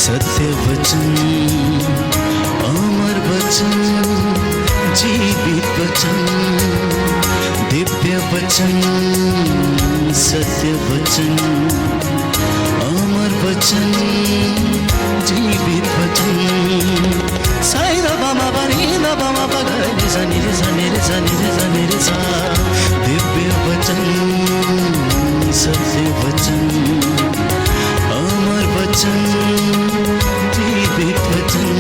सत्य वचन, अमर वचन, जीवित वचन, दिव्य वचन, सत्य वचन, अमर वचन, जीवित वचन। साई दा बामा बनी दा बामा बगरे सा निरे सा निरे सा निरे सा निरे सा। दिव्य वचन, सत्य वचन, अमर वचन, जीवित वचन,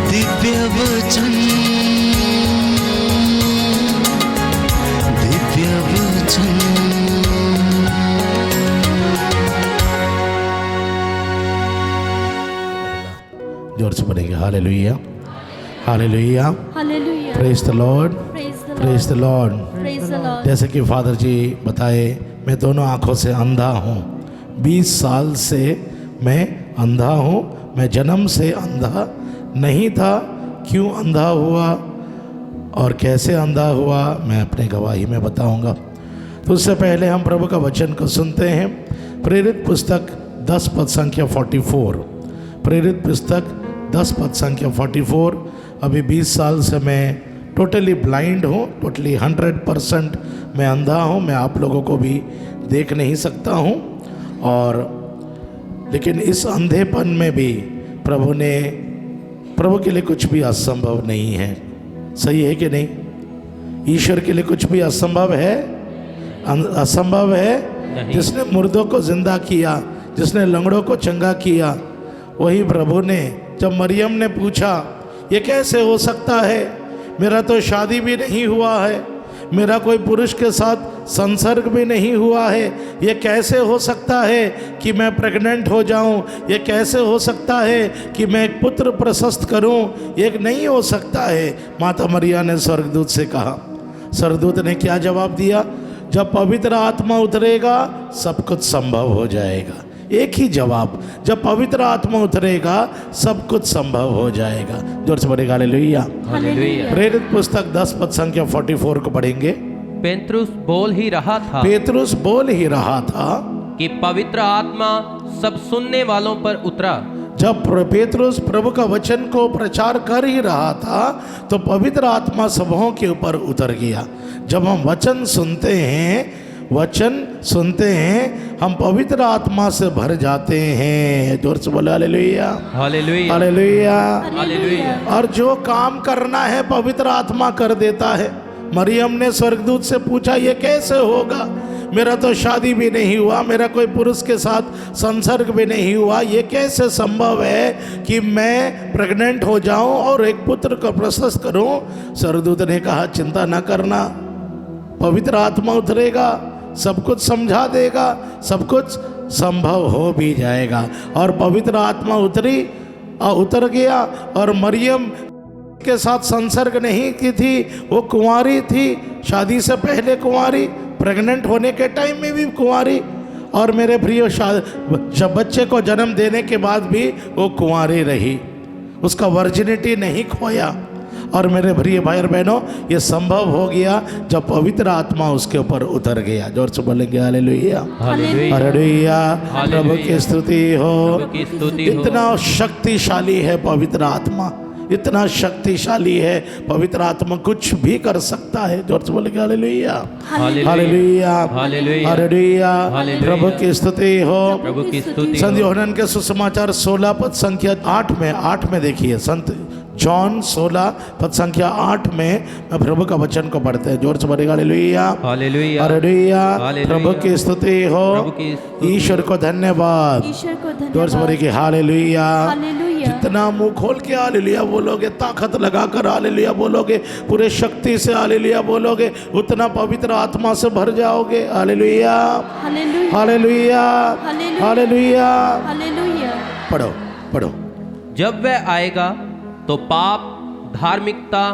दिव्य वचन, दिव्य वचन। जोर से पढ़ेंगे hallelujah hallelujah hallelujah, praise the Lord praise the Lord. Praise the Lord. जैसे कि फादर जी बताए, मैं दोनों आँखों से अंधा हूँ। 20 साल से मैं अंधा हूँ। मैं जन्म से अंधा नहीं था। क्यों अंधा हुआ और कैसे अंधा हुआ, मैं अपने गवाही में बताऊँगा। तो उससे पहले हम प्रभु का वचन को सुनते हैं। प्रेरित पुस्तक 10 पद संख्या 44। प्रेरित पुस्तक 10 पद संख्या 44। अभी 20 साल से मैं टोटली ब्लाइंड हूँ, टोटली 100% मैं अंधा हूँ। मैं आप लोगों को भी देख नहीं सकता हूँ, और लेकिन इस अंधेपन में भी प्रभु के लिए कुछ भी असंभव नहीं है। सही है कि नहीं? ईश्वर के लिए कुछ भी असंभव है? असंभव है नहीं। जिसने मुर्दों को जिंदा किया, जिसने लंगड़ों को चंगा किया, वही प्रभु ने जब मरियम ने पूछा ये कैसे हो सकता है, मेरा तो शादी भी नहीं हुआ है, मेरा कोई पुरुष के साथ संसर्ग भी नहीं हुआ है, ये कैसे हो सकता है कि मैं प्रेग्नेंट हो जाऊं, ये कैसे हो सकता है कि मैं एक पुत्र प्रशस्त करूं, ये नहीं हो सकता है। माता मरिया ने स्वर्गदूत से कहा। स्वर्गदूत ने क्या जवाब दिया? जब पवित्र आत्मा उतरेगा सब कुछ संभव हो जाएगा। एक ही जवाब, जब पवित्र आत्मा उतरेगा सब कुछ संभव हो जाएगा। जोर से पढ़ेगा हालेलुया हालेलुया। प्रेरित पुस्तक 10 पद संख्या 44 को पढ़ेंगे। पेतरुस बोल ही रहा था पेतरुस बोल ही रहा था कि पवित्र आत्मा सब सुनने वालों पर उतरा। जब पेतरुस प्रभु का वचन को प्रचार कर ही रहा था तो पवित्र आत्मा सबों के ऊपर उतर गया। जब हम वचन सुनते हैं हम पवित्र आत्मा से भर जाते हैं। जोर से बोले हालेलुया हालेलुया हालेलुया हालेलुया। और जो काम करना है पवित्र आत्मा कर देता है। मरियम ने स्वर्गदूत से पूछा ये कैसे होगा, मेरा तो शादी भी नहीं हुआ, मेरा कोई पुरुष के साथ संसर्ग भी नहीं हुआ, ये कैसे संभव है कि मैं प्रेग्नेंट हो जाऊं और एक पुत्र को प्रशस्त करूं। स्वर्गदूत ने कहा चिंता न करना, पवित्र आत्मा उतरेगा, सब कुछ समझा देगा, सब कुछ संभव हो भी जाएगा। और पवित्र आत्मा उतर गया और मरियम के साथ संसर्ग नहीं की थी, वो कुंवारी थी, शादी से पहले कुंवारी, प्रेग्नेंट होने के टाइम में भी कुंवारी, और मेरे प्रिय बच्चे को जन्म देने के बाद भी वो कुंवारी रही, उसका वर्जिनिटी नहीं खोया। और मेरे प्रिय भाई और बहनों, ये संभव हो गया जब पवित्र आत्मा उसके ऊपर उतर गया। जोर से बोलेंगे हालेलुया हालेलुया। प्रभु की स्तुति हो। इतना शक्तिशाली है पवित्र आत्मा, इतना शक्तिशाली है पवित्र आत्मा, कुछ भी कर सकता है। जोर से बोलेंगे हालेलुया हालेलुया हालेलुया। प्रभु की स्तुति हो। प्रभु की स्तुति। संत यूहन्ना के सुसमाचार 16 पद संख्या 8 में देखिए, संत जॉन 16 पद संख्या 8 में प्रभु का वचन को पढ़ते हैं। जोर से बोलेगा हालेलुया हालेलुया हालेलुया। प्रभु की स्तुति हो। प्रभु की स्तुति। ईश्वर को धन्यवाद। ईश्वर को धन्यवाद। जोर से बोलेगी हालेलुया हालेलुया। जितना मुंह खोल के हालेलुया बोलोगे, ताकत लगाकर हालेलुया बोलोगे, पूरे शक्ति से हालेलुया बोलोगे, उतना पवित्र आत्मा से भर जाओगे। Hallelujah hallelujah hallelujah hallelujah. Hallelujah. पढ़ो पढ़ो। जब वह आएगा तो पाप, धार्मिकता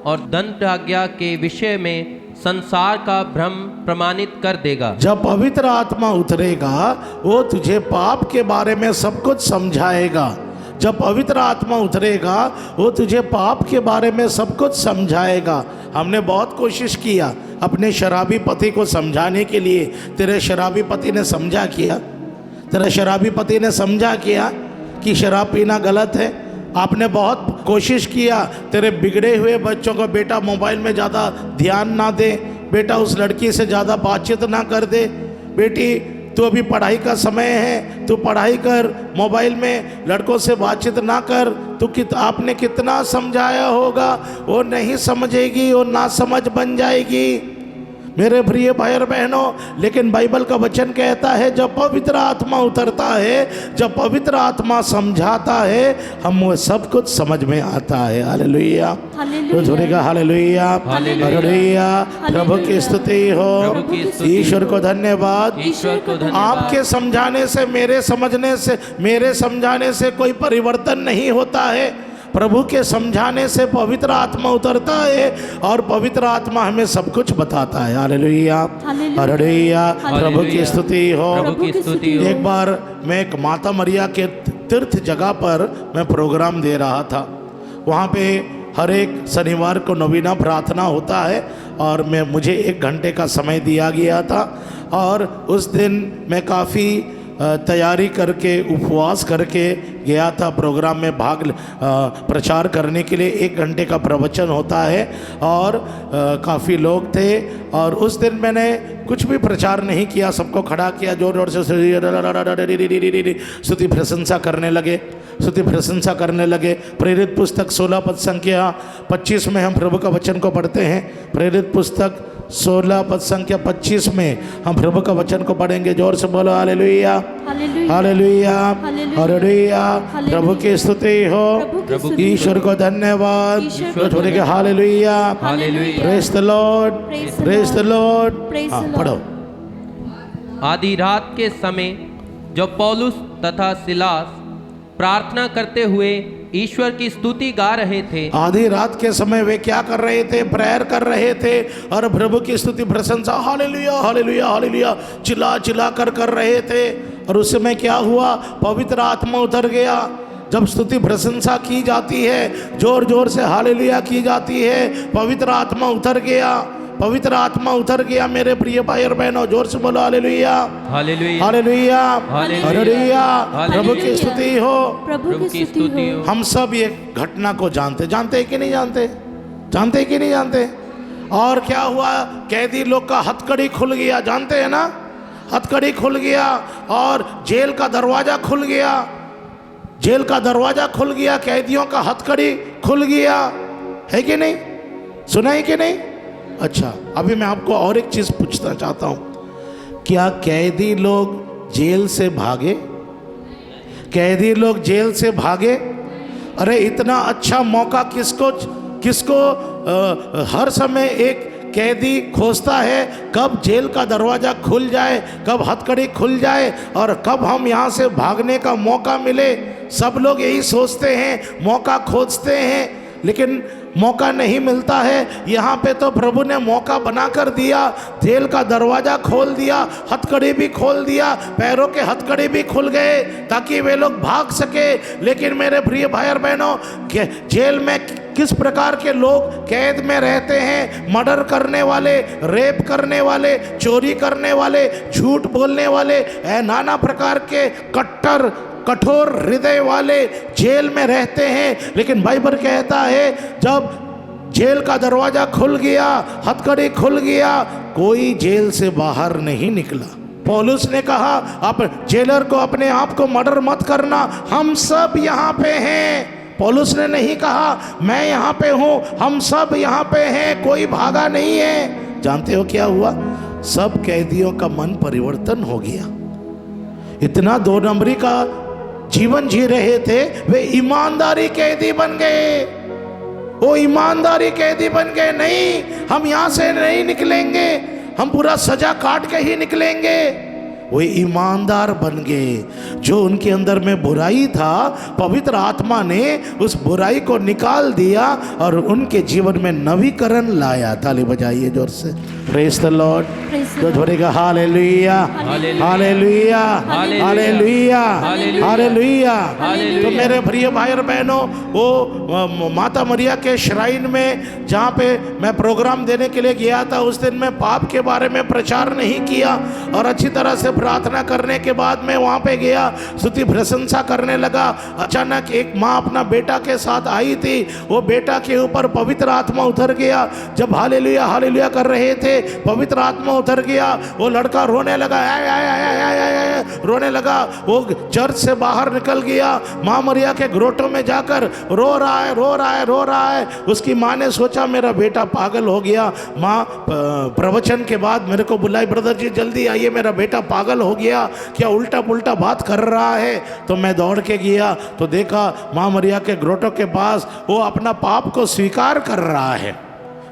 और दंडाज्ञा के विषय में संसार का भ्रम प्रमाणित कर देगा। जब पवित्र आत्मा उतरेगा वो तुझे पाप के बारे में सब कुछ समझाएगा। जब पवित्र आत्मा उतरेगा वो तुझे पाप के बारे में सब कुछ समझाएगा। हमने बहुत कोशिश किया अपने शराबी पति को समझाने के लिए। तेरे शराबी पति ने समझा किया? तेरा शराबी पति ने समझा किया? कि शराब पीना गलत है। आपने बहुत कोशिश किया, तेरे बिगड़े हुए बच्चों को बेटा मोबाइल में ज़्यादा ध्यान ना दे, बेटा उस लड़की से ज़्यादा बातचीत ना कर दे, बेटी तू अभी पढ़ाई का समय है, तू पढ़ाई कर, मोबाइल में लड़कों से बातचीत ना कर। आपने कितना समझाया होगा, वो नहीं समझेगी, वो ना समझ बन जाएगी मेरे प्रिय भाई और बहनों। लेकिन बाइबल का वचन कहता है जब पवित्र आत्मा उतरता है, जब पवित्र आत्मा समझाता है, हम वो सब कुछ समझ में आता है। Hallelujah, hallelujah, hallelujah, hallelujah. प्रभु की स्तुति हो, ईश्वर को धन्यवाद। ईश्वर को धन्यवाद। आपके समझाने से, मेरे समझाने से कोई परिवर्तन नहीं होता है। प्रभु के समझाने से पवित्र आत्मा उतरता है और पवित्र आत्मा हमें सब कुछ बताता है। Hallelujah, hallelujah. प्रभु की स्तुति हो, प्रभु की स्तुति हो। एक बार मैं एक माता मरिया के तीर्थ जगह पर मैं प्रोग्राम दे रहा था। वहाँ पे हर एक शनिवार को नवीना प्रार्थना होता है और मुझे 1 घंटे का समय दिया गया था। और उस दिन मैं काफ़ी तैयारी करके, उपवास करके गया था प्रोग्राम में प्रचार करने के लिए। 1 घंटे का प्रवचन होता है और काफ़ी लोग थे। और उस दिन मैंने कुछ भी प्रचार नहीं किया, सबको खड़ा किया, जोर जोर से स्तुति प्रशंसा करने लगे, स्तुति प्रशंसा करने लगे। प्रेरित पुस्तक 16 पद संख्या 25 में हम प्रभु का वचन को पढ़ते हैं। प्रेरित पुस्तक 16 पद संख्या 25 में हम प्रभु का वचन को पढ़ेंगे। जोर से बोलो हालेलुया, हालेलुया, हालेलुया। प्रभु की स्तुति हो, ईश्वर को धन्यवाद। Hallelujah, praise the Lord, praise the Lord. पढ़ो। आधी रात के समय जब पौलुस तथा सिलास प्रार्थना करते हुए ईश्वर की स्तुति गा रहे थे। आधी रात के समय वे क्या कर रहे थे? प्रेयर कर रहे थे और प्रभु की स्तुति प्रशंसा हालेलुया, हालेलुया, हालेलुया चिल्ला चिल्ला कर रहे थे। और उस समय क्या हुआ? पवित्र आत्मा उतर गया। जब स्तुति प्रशंसा की जाती है, जोर जोर से हालेलुया की जाती है, पवित्र आत्मा उतर गया, पवित्र आत्मा उतर गया। मेरे प्रिय भाई और बहनों, जोर से बोलो हालेलुया, हालेलुया, हालेलुया, हालेलुया। प्रभु की स्तुति हो, प्रभु की स्तुति हो। हम सब ये घटना को जानते हैं कि नहीं जानते? जानते हैं कि नहीं जानते? और क्या हुआ? कैदी लोग का हथकड़ी खुल गया, जानते हैं ना? हथकड़ी खुल गया और जेल का दरवाजा खुल गया, जेल का दरवाजा खुल गया, कैदियों का हथकड़ी खुल गया, है कि नहीं? सुना है कि नहीं? अच्छा, अभी मैं आपको और एक चीज पूछना चाहता हूं, क्या कैदी लोग जेल से भागे? कैदी लोग जेल से भागे? अरे इतना अच्छा मौका किसको हर समय एक कैदी खोजता है, कब जेल का दरवाजा खुल जाए, कब हथकड़ी खुल जाए और कब हम यहाँ से भागने का मौका मिले। सब लोग यही सोचते हैं, मौका खोजते हैं, लेकिन मौका नहीं मिलता है। यहाँ पे तो प्रभु ने मौका बना कर दिया, जेल का दरवाज़ा खोल दिया, हथकड़ी भी खोल दिया, पैरों के हथकड़ी भी खुल गए ताकि वे लोग भाग सके। लेकिन मेरे प्रिय भाई और बहनों, जेल में किस प्रकार के लोग कैद में रहते हैं? मर्डर करने वाले, रेप करने वाले, चोरी करने वाले, झूठ बोलने वाले, नाना प्रकार के कठोर हृदय वाले जेल में रहते हैं। लेकिन बाइबल कहता है जब जेल का दरवाजा खुल गया, हथकड़ी खुल गया, कोई जेल से बाहर नहीं निकला। पौलुस ने कहा आप जेलर को, अपने आप को मर्डर मत करना, हम सब यहाँ पे हैं। पौलुस ने नहीं कहा मैं यहाँ पे हूँ, हम सब यहाँ पे हैं, कोई भागा नहीं है। जानते हो क्या हुआ? सब कैदियों का मन परिवर्तन हो गया। इतना 2 नंबरी का जीवन जी रहे थे, वे ईमानदारी कैदी बन गए। वो ईमानदारी कैदी बन गए। नहीं, हम यहाँ से नहीं निकलेंगे, हम पूरा सजा काट के ही निकलेंगे। वो ईमानदार बन गए। जो उनके अंदर में बुराई था, पवित्र आत्मा ने उस बुराई को निकाल दिया और उनके जीवन में नवीकरण लाया। ताली बजाइए जोर से, प्रेज द लॉर्ड। जो जोड़ेगा हालेलुया, हालेलुया, हालेलुया, हालेलुया। तो मेरे प्रिय भाई और बहनों, वो माता मरिया के श्राइन में जहाँ पे मैं प्रोग्राम देने के लिए गया था, उस दिन मैं पाप के बारे में प्रचार नहीं किया और अच्छी तरह से प्रार्थना करने के बाद मैं वहाँ पे गया, स्तुति प्रशंसा करने लगा। अचानक एक माँ अपना बेटा के साथ आई थी, वो बेटा के ऊपर पवित्र आत्मा उतर गया। जब हालेलुया हालेलुया कर रहे थे, पवित्र आत्मा उतर गया। वो लड़का रोने लगा, आय आय आय आय आय आय आय रोने लगा। वो चर्च से बाहर निकल गया, माँ मरिया के ग्रोटों में जाकर रो रहा है, रो रहा है, रो रहा है। उसकी माँ ने सोचा मेरा बेटा पागल हो गया। माँ प्रवचन के बाद मेरे को बुलाई, ब्रदर जी जल्दी आइए, मेरा बेटा पागल हो गया, क्या उल्टा पुल्टा बात कर रहा है। तो मैं दौड़ के गया तो देखा माँ मरिया के ग्रोटों के पास वो अपना पाप को स्वीकार कर रहा है,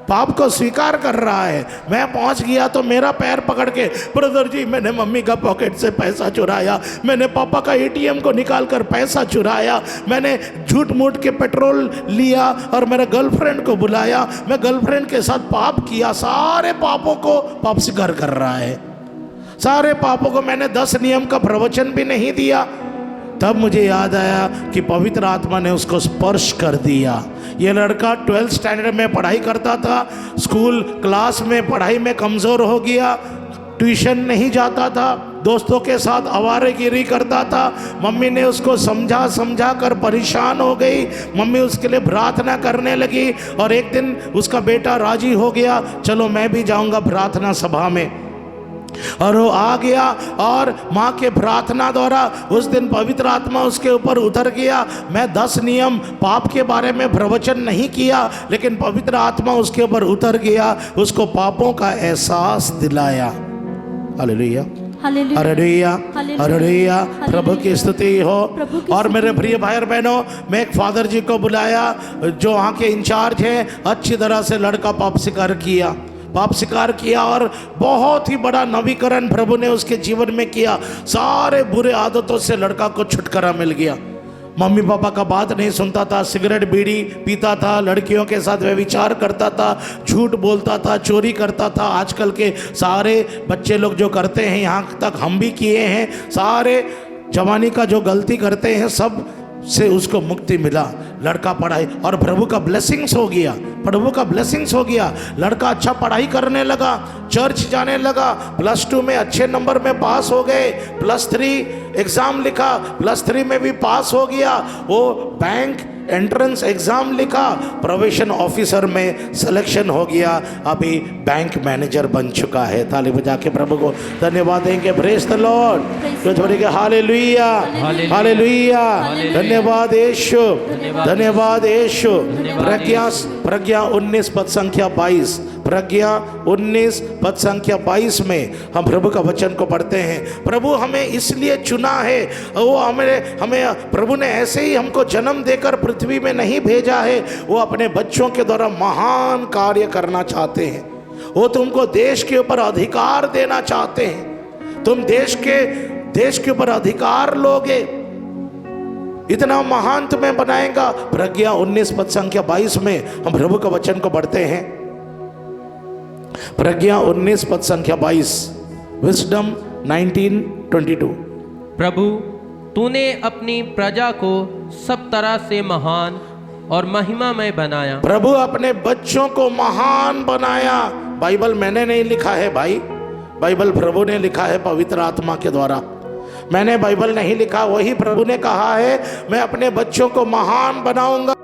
पाप को स्वीकार कर रहा है। मैं पहुंच गया तो मेरा पैर पकड़ के, ब्रदर जी मैंने मम्मी का पॉकेट से पैसा चुराया, मैंने पापा का एटीएम को निकाल कर पैसा चुराया, मैंने झूठ मूठ के पेट्रोल लिया और मेरे गर्लफ्रेंड को बुलाया, मैं गर्लफ्रेंड के साथ पाप किया। सारे पापों को पाप स्वीकार कर रहा है, सारे पापों को। मैंने 10 नियम का प्रवचन भी नहीं दिया। तब मुझे याद आया कि पवित्र आत्मा ने उसको स्पर्श कर दिया। ये लड़का 12th स्टैंडर्ड में पढ़ाई करता था, स्कूल क्लास में पढ़ाई में कमज़ोर हो गया, ट्यूशन नहीं जाता था, दोस्तों के साथ आवारागिरी करता था। मम्मी ने उसको समझा समझा कर परेशान हो गई। मम्मी उसके लिए प्रार्थना करने लगी और एक दिन उसका बेटा राजी हो गया, चलो मैं भी जाऊंगा प्रार्थना सभा में। और वो आ गया और माँ के प्रार्थना द्वारा उस दिन पवित्र आत्मा उसके ऊपर उतर गया। मैं 10 नियम पाप के बारे में प्रवचन नहीं किया, लेकिन पवित्र आत्मा उसके ऊपर उतर गया, उसको पापों का एहसास दिलाया। हालेलुया हालेलुया हालेलुया, प्रभु की स्तुति हो। और मेरे प्रिय भाई और बहनों, मैं एक फादर जी को बुलाया जो वहाँ के इंचार्ज हैं। अच्छी तरह से लड़का पाप स्वीकार किया, पाप स्वीकार किया और बहुत ही बड़ा नवीकरण प्रभु ने उसके जीवन में किया। सारे बुरे आदतों से लड़का को छुटकारा मिल गया। मम्मी पापा का बात नहीं सुनता था, सिगरेट बीड़ी पीता था, लड़कियों के साथ व्यभिचार करता था, झूठ बोलता था, चोरी करता था। आजकल के सारे बच्चे लोग जो करते हैं, यहाँ तक हम भी किए हैं, सारे जवानी का जो गलती करते हैं सब से उसको मुक्ति मिला। लड़का पढ़ाई और प्रभु का ब्लेसिंग्स हो गया, प्रभु का ब्लेसिंग्स हो गया। लड़का अच्छा पढ़ाई करने लगा, चर्च जाने लगा, +2 में अच्छे नंबर में पास हो गए, +3 एग्ज़ाम लिखा, +3 में भी पास हो गया। वो बैंक एंट्रेंस एग्ज़ाम लिखा, प्रोबेशन ऑफिसर में सिलेक्शन हो गया, अभी बैंक मैनेजर बन चुका है। ताली बजा के प्रभु को धन्यवाद देंगे। प्रेज द लॉर्ड, तो छोड़ेंगे हालेलुया हालेलुया, धन्यवाद यीशु, धन्यवाद यीशु। प्रज्ञा 19 पद संख्या 22, प्रज्ञा 19 पद संख्या 22 में हम प्रभु का वचन को पढ़ते हैं। प्रभु हमें इसलिए चुना है, वो हमें प्रभु ने ऐसे ही हमको जन्म देकर पृथ्वी में नहीं भेजा है, वो अपने बच्चों के द्वारा महान कार्य करना चाहते हैं। वो तुमको देश के ऊपर अधिकार देना चाहते हैं, तुम देश के ऊपर अधिकार लोगे, इतना महान तुम्हें बनाएगा। प्रज्ञा 19 पद संख्या 22 में हम प्रभु का वचन को पढ़ते हैं। प्रज्ञा 19 पद संख्या 22, विजडम 19:22। प्रभु तूने अपनी प्रजा को सब तरह से महान और महिमामय बनाया। प्रभु अपने बच्चों को महान बनाया। बाइबल मैंने नहीं लिखा है भाई, बाइबल प्रभु ने लिखा है पवित्र आत्मा के द्वारा। मैंने बाइबल नहीं लिखा, वही प्रभु ने कहा है मैं अपने बच्चों को महान बनाऊंगा।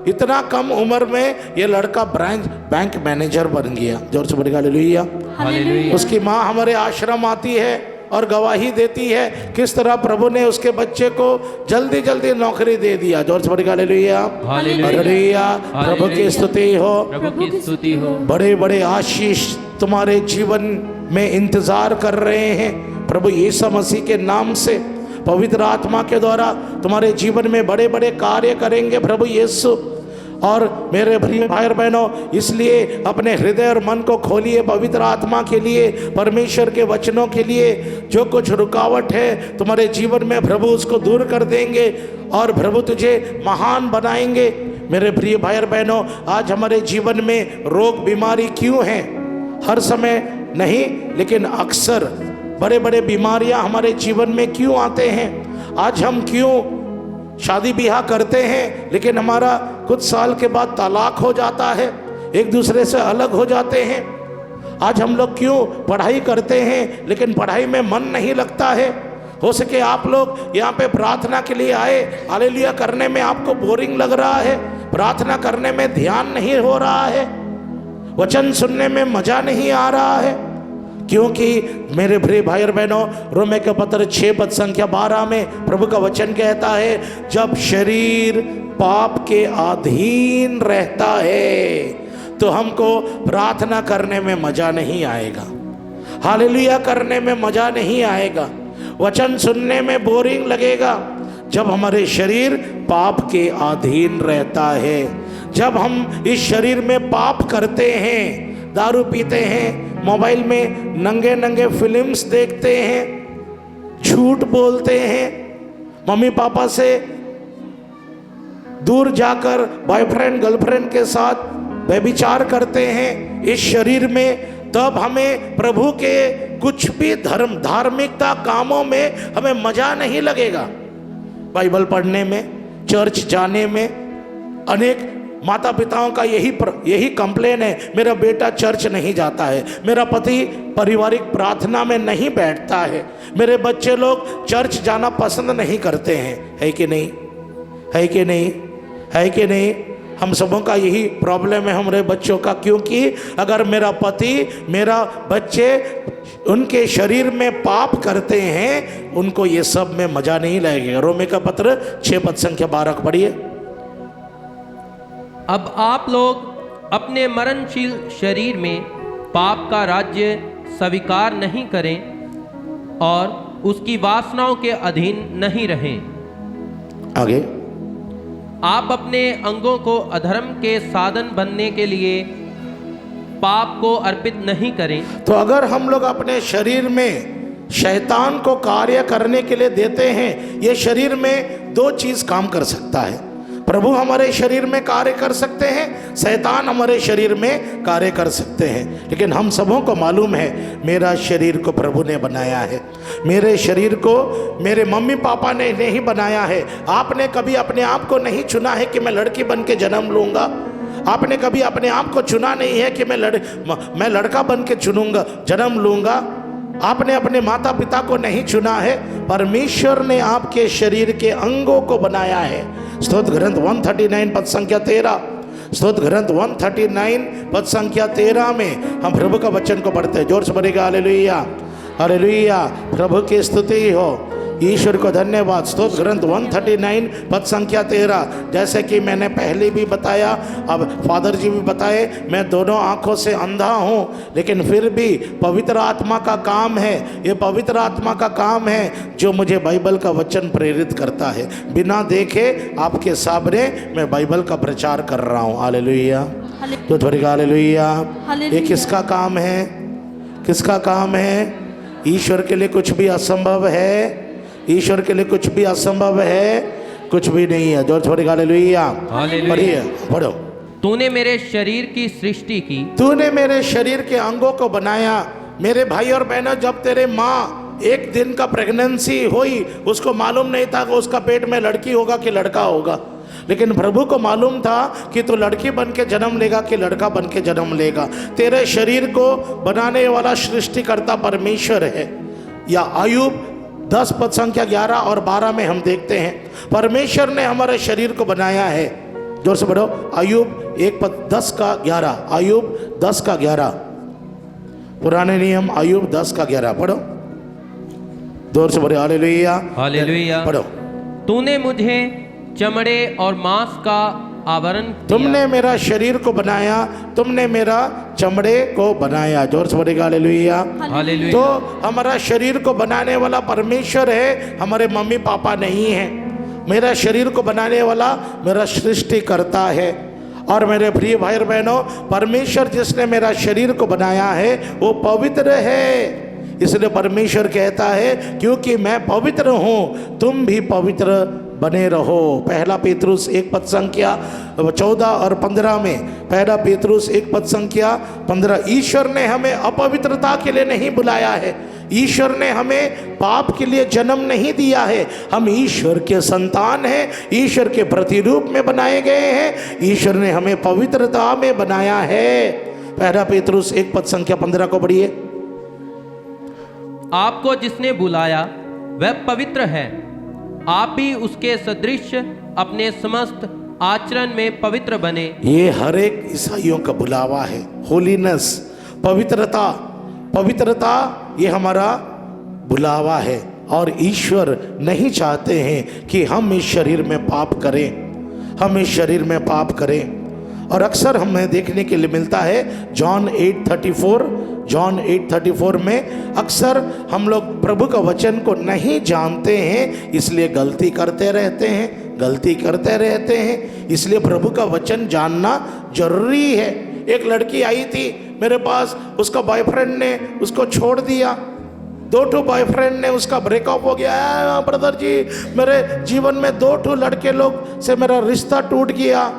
इतना कम उम्र में ये लड़का बैंक मैनेजर बन गया। जोर से बोलिए हालेलुया हालेलुया। उसकी माँ हमारे आश्रम आती है और गवाही देती है किस तरह प्रभु ने उसके बच्चे को जल्दी जल्दी नौकरी दे दिया। जोर से बोलिए हालेलुया हालेलुया। प्रभु की स्तुति हो, प्रभु की स्तुति हो। बड़े बड़े आशीष तुम्हारे जीवन में इंतजार कर रहे हैं। प्रभु यीशु मसीह के नाम से पवित्र आत्मा के द्वारा तुम्हारे जीवन में बड़े बड़े कार्य करेंगे प्रभु यीशु। और मेरे प्रिय भाई और बहनों, इसलिए अपने हृदय और मन को खोलिए पवित्र आत्मा के लिए, परमेश्वर के वचनों के लिए। जो कुछ रुकावट है तुम्हारे जीवन में प्रभु उसको दूर कर देंगे और प्रभु तुझे महान बनाएंगे। मेरे प्रिय भाई और बहनों, आज हमारे जीवन में रोग बीमारी क्यों है? हर समय नहीं, लेकिन अक्सर बड़े बड़े बीमारियां हमारे जीवन में क्यों आते हैं? आज हम क्यों शादी ब्याह करते हैं लेकिन हमारा कुछ साल के बाद तलाक हो जाता है, एक दूसरे से अलग हो जाते हैं? आज हम लोग क्यों पढ़ाई करते हैं लेकिन पढ़ाई में मन नहीं लगता है। हो सके आप लोग यहाँ पे प्रार्थना के लिए आए, हालेलुया करने में आपको बोरिंग लग रहा है, प्रार्थना करने में ध्यान नहीं हो रहा है, वचन सुनने में मजा नहीं आ रहा है। क्योंकि मेरे प्रिय भाई और बहनों, रोमे के पत्र 6 पद संख्या 12 में प्रभु का वचन कहता है, जब शरीर पाप के अधीन रहता है तो हमको प्रार्थना करने में मजा नहीं आएगा, हालेलुया करने में मजा नहीं आएगा, वचन सुनने में बोरिंग लगेगा। जब हमारे शरीर पाप के अधीन रहता है, जब हम इस शरीर में पाप करते हैं, दारू पीते हैं, मोबाइल में नंगे नंगे फिल्म्स देखते हैं, झूठ बोलते हैं, मम्मी पापा से दूर जाकर बॉयफ्रेंड गर्लफ्रेंड के साथ व्यभिचार करते हैं इस शरीर में, तब हमें प्रभु के कुछ भी धार्मिकता कामों में हमें मजा नहीं लगेगा। बाइबल पढ़ने में, चर्च जाने में, अनेक माता पिताओं का यही कंप्लेन है, मेरा बेटा चर्च नहीं जाता है, मेरा पति पारिवारिक प्रार्थना में नहीं बैठता है, मेरे बच्चे लोग चर्च जाना पसंद नहीं करते हैं। है कि नहीं? है कि नहीं? है कि नहीं? हम सबों का यही प्रॉब्लम है हमारे बच्चों का, क्योंकि अगर मेरा पति, मेरा बच्चे उनके शरीर में पाप करते हैं, उनको ये सब में मजा नहीं लगेगा। रोमे का पत्र 6 पद संख्या 12 पढ़िए। अब आप लोग अपने मरणशील शरीर में पाप का राज्य स्वीकार नहीं करें और उसकी वासनाओं के अधीन नहीं रहें। आगे, आप अपने अंगों को अधर्म के साधन बनने के लिए पाप को अर्पित नहीं करें। तो अगर हम लोग अपने शरीर में शैतान को कार्य करने के लिए देते हैं, ये शरीर में 2 चीज काम कर सकता है। प्रभु हमारे शरीर में कार्य कर सकते हैं, शैतान हमारे शरीर में कार्य कर सकते हैं। लेकिन हम सबों को मालूम है, मेरा शरीर को प्रभु ने बनाया है, मेरे शरीर को मेरे मम्मी पापा ने नहीं बनाया है। आपने कभी अपने आप को नहीं चुना है कि मैं लड़की बन के जन्म लूँगा, आपने कभी अपने आप को चुना नहीं है कि मैं लड़का बन के जन्म लूँगा। आपने अपने माता पिता को नहीं चुना है, परमेश्वर ने आपके शरीर के अंगों को बनाया है। स्तोत्र ग्रंथ 139 पद संख्या 13, स्तोत्र ग्रंथ 139 पद संख्या 13 में हम प्रभु का वचन को पढ़ते हैं। जोर से बोलेगा हालेलुया, हालेलुया, प्रभु की स्तुति हो, ईश्वर को धन्यवाद। स्तोत्र ग्रंथ 139 पद संख्या 13, जैसे कि मैंने पहले भी बताया, अब फादर जी भी बताए, मैं दोनों आंखों से अंधा हूँ, लेकिन फिर भी पवित्र आत्मा का काम है, ये पवित्र आत्मा का काम है जो मुझे बाइबल का वचन प्रेरित करता है। बिना देखे आपके सामने मैं बाइबल का प्रचार कर रहा हूँ। हालेलुया, तो थोड़ी हालेलुया। ये किसका काम है? किसका काम है? ईश्वर के लिए कुछ भी असंभव है, ईश्वर के लिए कुछ भी असंभव है, कुछ भी नहीं है। जोर छोड़ी हालेलुया, पढ़िए, पढ़ो। तूने मेरे शरीर की सृष्टि की, तूने मेरे शरीर के अंगों को बनाया। मेरे भाई और बहनों, जब तेरे माँ एक दिन का प्रेगनेंसी हुई, उसको मालूम नहीं था कि उसका पेट में लड़की होगा कि लड़का होगा, लेकिन प्रभु को मालूम था कि तू लड़की बन के जन्म लेगा कि लड़का बन के जन्म लेगा। तेरे शरीर को बनाने वाला सृष्टिकर्ता परमेश्वर है। या आयुब 10 पद संख्या 11 और 12 में हम देखते हैं, परमेश्वर ने हमारे शरीर को बनाया है। जोर से पढ़ो, आयुब 1 पद 10 का 11, आयुब 10 का 11, पुराने नियम आयुब 10 का 11 पढ़ो। जोर से पढ़ो, हालेलुया, हालेलुया। पढ़ो। तूने मुझे चमड़े और मांस का आवरण दिया। तुमने मेरा शरीर को बनाया, तुमने मेरा चमड़े को बनाया। जोर से बोलेगा हालेलुया, हालेलुया। तो हमारा शरीर को बनाने वाला परमेश्वर है, हमारे मम्मी पापा नहीं है। मेरा शरीर को बनाने वाला मेरा सृष्टिकर्ता है। और मेरे प्रिय भाई और बहनों, परमेश्वर जिसने मेरा शरीर को बनाया है वो पवित्र है। इसलिए परमेश्वर कहता है, क्योंकि मैं पवित्र हूँ तुम भी पवित्र बने रहो। पहला पेतरुस 1 पद संख्या 14 और 15 में, पहला पेतरुस 1 पद संख्या 15, ईश्वर ने हमें अपवित्रता के लिए नहीं बुलाया है, ईश्वर ने हमें पाप के लिए जन्म नहीं दिया है। हम ईश्वर के संतान हैं, ईश्वर के प्रतिरूप में बनाए गए हैं, ईश्वर ने हमें पवित्रता में बनाया है। पहला पेतरुस 1 पद संख्या 15 को पढ़िए। आपको जिसने बुलाया वह पवित्र है, आप भी उसके सदृश अपने समस्त आचरण में पवित्र बने। ये हर एक ईसाइयों का बुलावा है, होलीनेस, पवित्रता। पवित्रता ये हमारा बुलावा है और ईश्वर नहीं चाहते हैं कि हम इस शरीर में पाप करें, हम इस शरीर में पाप करें। और अक्सर हमें देखने के लिए मिलता है जॉन 8:34 में अक्सर हम लोग प्रभु का वचन को नहीं जानते हैं, इसलिए गलती करते रहते हैं। इसलिए प्रभु का वचन जानना जरूरी है। एक लड़की आई थी मेरे पास, उसका बॉयफ्रेंड ने उसको छोड़ दिया, 2 बॉयफ्रेंड ने उसका ब्रेकअप हो गया। ब्रदर जी, मेरे जीवन में 2 लड़के लोग से मेरा रिश्ता टूट गया।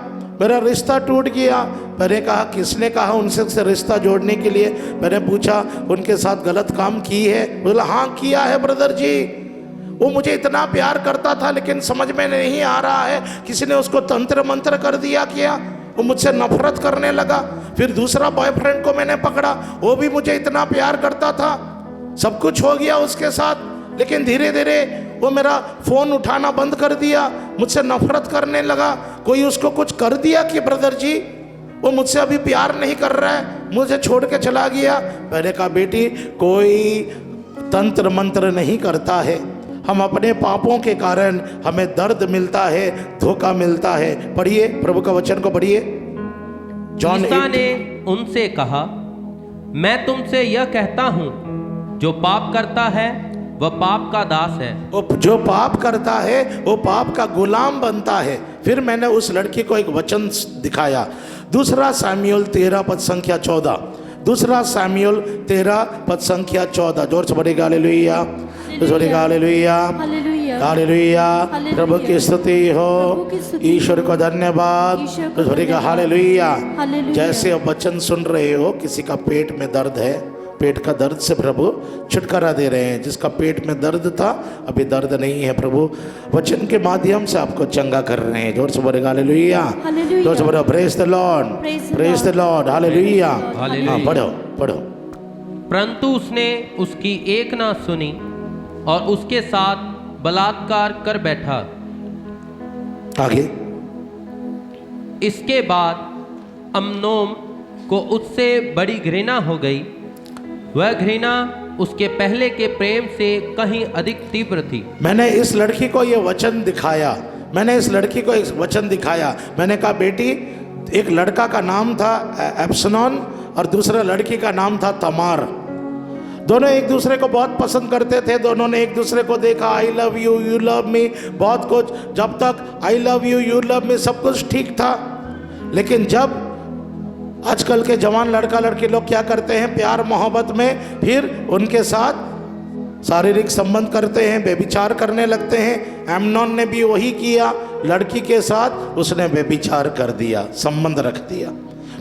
मैंने कहा किसने कहा उनसे रिश्ता जोड़ने के लिए? मैंने पूछा उनके साथ गलत काम की है? बोला हाँ किया है ब्रदर जी। वो मुझे इतना प्यार करता था लेकिन समझ में नहीं आ रहा है, किसी ने उसको तंत्र मंत्र कर दिया क्या? वो मुझसे नफरत करने लगा। फिर दूसरा बॉयफ्रेंड को मैंने पकड़ा, वो भी मुझे इतना प्यार करता था, सब कुछ हो गया उसके साथ, लेकिन धीरे धीरे वो मेरा फ़ोन उठाना बंद कर दिया, मुझसे नफरत करने लगा। कोई उसको कुछ कर दिया कि ब्रदर जी? वो मुझसे अभी प्यार नहीं कर रहा है, मुझे छोड़ के चला गया। मैंने कहा बेटी, कोई तंत्र मंत्र नहीं करता है, हम अपने पापों के कारण हमें दर्द मिलता है, धोखा मिलता है। पढ़िए प्रभु का वचन को पढ़िए। जॉन ईसा ने उनसे कहा, मैं तुमसे यह कहता हूँ, जो पाप करता है वह पाप का दास है। जो पाप करता है वो पाप का गुलाम बनता है। फिर मैंने उस लड़की को एक वचन दिखाया, 2 सामुएल 13 पद संख्या 14। 2 सामुएल 13 पद संख्या 14। जोर से पढ़ेगा हालेलुया, हालेलुया, हालेलुया। प्रभु की स्तुति हो, ईश्वर को धन्यवाद। हालेलुया। जैसे अब वचन सुन रहे हो, किसी का पेट में दर्द है, पेट का दर्द से प्रभु छुटकारा दे रहे हैं। जिसका पेट में दर्द था अभी दर्द नहीं है, प्रभु वचन के माध्यम से आपको चंगा कर रहे हैं। जोर से बोलेगा हालेलुया, जोर से बोलो praise the Lord, praise the Lord, hallelujah. हाँ पढ़ो। परंतु उसने उसकी एक ना सुनी और उसके साथ बलात्कार कर बैठा। आगे। इसके बाद अम्नोन को उससे बड़ी घृणा हो गई। वह घृणा उसके पहले के प्रेम से कहीं अधिक तीव्र थी। मैंने इस लड़की को ये वचन दिखाया। मैंने कहा बेटी, एक लड़का का नाम था एब्सनोन और दूसरा लड़की का नाम था तमार। दोनों एक दूसरे को बहुत पसंद करते थे। दोनों ने एक दूसरे को देखा, I love you, you love me, बहुत कुछ। जब तक I love you, you love me सब कुछ ठीक था, लेकिन जब आजकल के जवान लड़का लड़की लोग क्या करते हैं, प्यार मोहब्बत में फिर उनके साथ शारीरिक संबंध करते हैं, व्यभिचार करने लगते हैं। एमनोन ने भी वही किया, लड़की के साथ उसने व्यभिचार कर दिया, संबंध रख दिया।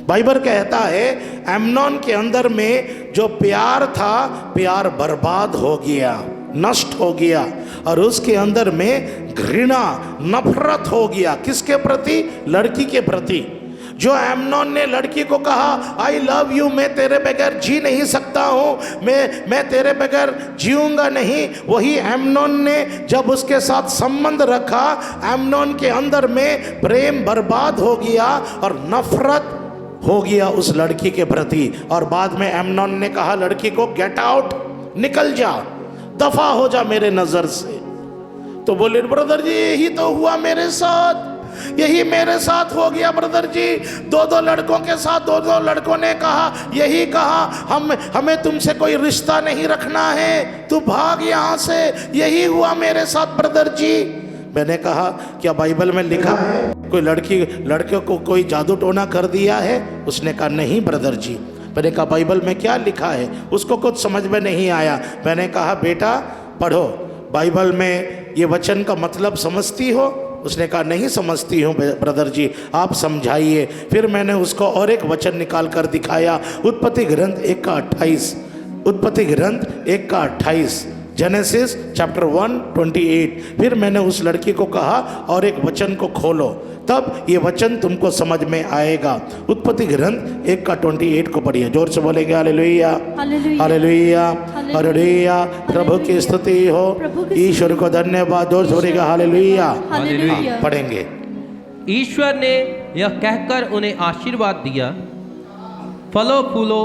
बाइबल कहता है एमनोन के अंदर में जो प्यार था, प्यार बर्बाद हो गया, नष्ट हो गया, और उसके अंदर में घृणा, नफरत हो गया। किसके प्रति? लड़की के प्रति। जो एमनोन ने लड़की को कहा आई लव यू, मैं तेरे बगैर जी नहीं सकता हूँ, मैं तेरे बगैर जीऊंगा नहीं, वही एमनोन ने जब उसके साथ संबंध रखा, एमनोन के अंदर में प्रेम बर्बाद हो गया और नफरत हो गया उस लड़की के प्रति। और बाद में एमनोन ने कहा लड़की को, गेट आउट, निकल जा, दफा हो जा मेरे नजर से। तो बोले ब्रदर जी यही तो हुआ मेरे साथ, यही मेरे साथ हो गया ब्रदर जी। 2 लड़कों के साथ 2 लड़कों ने कहा, यही कहा हमें तुमसे कोई रिश्ता नहीं रखना है, तू भाग यहाँ से। यही हुआ मेरे साथ ब्रदर जी। मैंने कहा क्या बाइबल में लिखा है कोई लड़के को कोई जादू टोना कर दिया है? उसने कहा नहीं ब्रदर जी। मैंने कहा बाइबल में क्या लिखा है? उसको कुछ समझ में नहीं आया। मैंने कहा बेटा पढ़ो, बाइबल में ये वचन का मतलब समझती हो? उसने कहा नहीं समझती हूँ ब्रदर जी, आप समझाइए। फिर मैंने उसको और एक वचन निकाल कर दिखाया, उत्पत्ति ग्रंथ 1 का 28। उत्पत्ति ग्रंथ 1 का 28। Genesis chapter 1:28। फिर मैंने उस लड़की को कहा और एक वचन को खोलो, तब ये वचन तुमको समझ में आएगा। उत्पत्ति ग्रंथ 1:28 को पढ़िए, जोर से बोलेंगे हालेलुया हालेलुया। Hallelujah hallelujah. प्रभु की स्तुति हो, प्रभु की ईश्वर को धन्यवाद। जोर से बोलेगा हालेलुया। हालेलुया। हाँ, पढ़ेंगे। ईश्वर ने यह कहकर उन्हें आशीर्वाद दिया, फलो फूलो,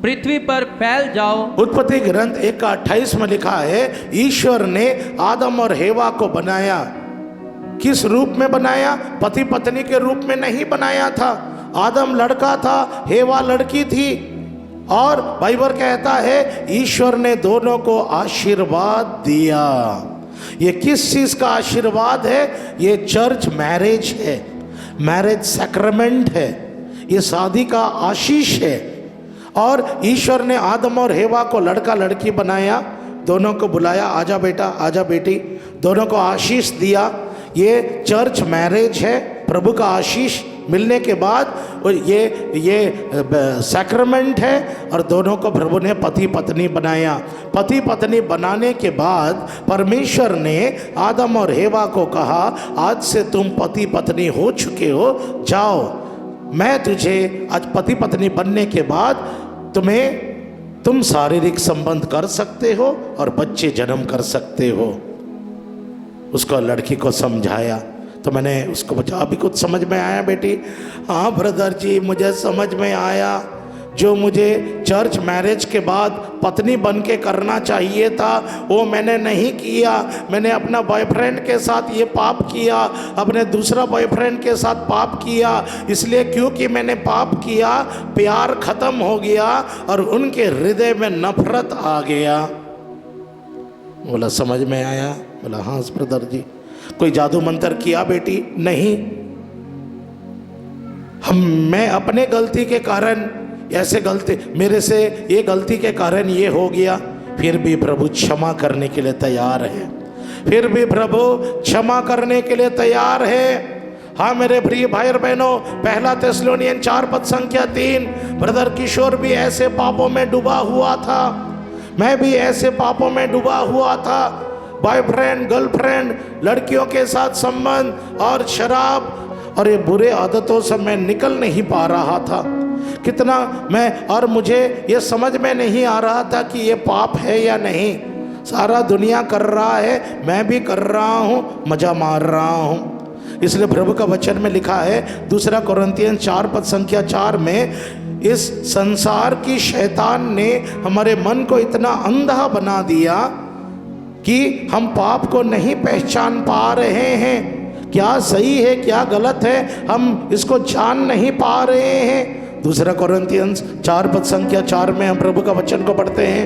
पृथ्वी पर फैल जाओ। उत्पत्ति ग्रंथ 1:28 में लिखा है, ईश्वर ने आदम और हेवा को बनाया। किस रूप में बनाया? पति पत्नी के रूप में नहीं बनाया था। आदम लड़का था, हेवा लड़की थी। और बाइबल कहता है ईश्वर ने दोनों को आशीर्वाद दिया। ये किस चीज का आशीर्वाद है? ये चर्च मैरिज है, मैरिज सैक्रामेंट है, ये शादी का आशीष है। और ईश्वर ने आदम और हेवा को लड़का लड़की बनाया, दोनों को बुलाया, आजा बेटा आजा बेटी, दोनों को आशीष दिया। ये चर्च मैरिज है, प्रभु का आशीष मिलने के बाद ये सैक्रामेंट है। और दोनों को प्रभु ने पति पत्नी बनाया। पति पत्नी बनाने के बाद परमेश्वर ने आदम और हेवा को कहा, आज से तुम पति पत्नी हो चुके हो, जाओ मैं तुझे आज पति पत्नी बनने के बाद तुम शारीरिक संबंध कर सकते हो और बच्चे जन्म कर सकते हो। उसको लड़की को समझाया तो मैंने उसको पूछा, अभी कुछ समझ में आया बेटी? हाँ ब्रदर जी, मुझे समझ में आया। जो मुझे चर्च मैरिज के बाद पत्नी बन के करना चाहिए था वो मैंने नहीं किया। मैंने अपना बॉयफ्रेंड के साथ ये पाप किया, अपने दूसरा बॉयफ्रेंड के साथ पाप किया। इसलिए क्योंकि मैंने पाप किया, प्यार खत्म हो गया और उनके हृदय में नफरत आ गया। बोला समझ में आया? बोला हाँ ब्रदर जी। कोई जादू मंत्र किया बेटी? नहीं। मैं अपने गलती के कारण ऐसे गलती, मेरे से ये गलती के कारण ये हो गया। फिर भी प्रभु क्षमा करने के लिए तैयार है, फिर भी प्रभु क्षमा करने के लिए तैयार है। हाँ मेरे प्रिय भाई और बहनों, 1 थिस्सलुनीयन 4:3, ब्रदर किशोर भी ऐसे पापों में डूबा हुआ था, मैं भी ऐसे पापों में डूबा हुआ था। बॉयफ्रेंड गर्लफ्रेंड, लड़कियों के साथ संबंध और शराब और ये बुरे आदतों से मैं निकल नहीं पा रहा था। कितना मैं, और मुझे ये समझ में नहीं आ रहा था कि ये पाप है या नहीं। सारा दुनिया कर रहा है, मैं भी कर रहा हूँ, मजा मार रहा हूँ। इसलिए प्रभु का वचन में लिखा है 2 कोरिन्थियन 4:4 में, इस संसार की शैतान ने हमारे मन को इतना अंधा बना दिया कि हम पाप को नहीं पहचान पा रहे हैं। क्या सही है क्या गलत है हम इसको जान नहीं पा रहे हैं। 2 कोरिन्थियन 4:4 में हम प्रभु का वचन को पढ़ते हैं,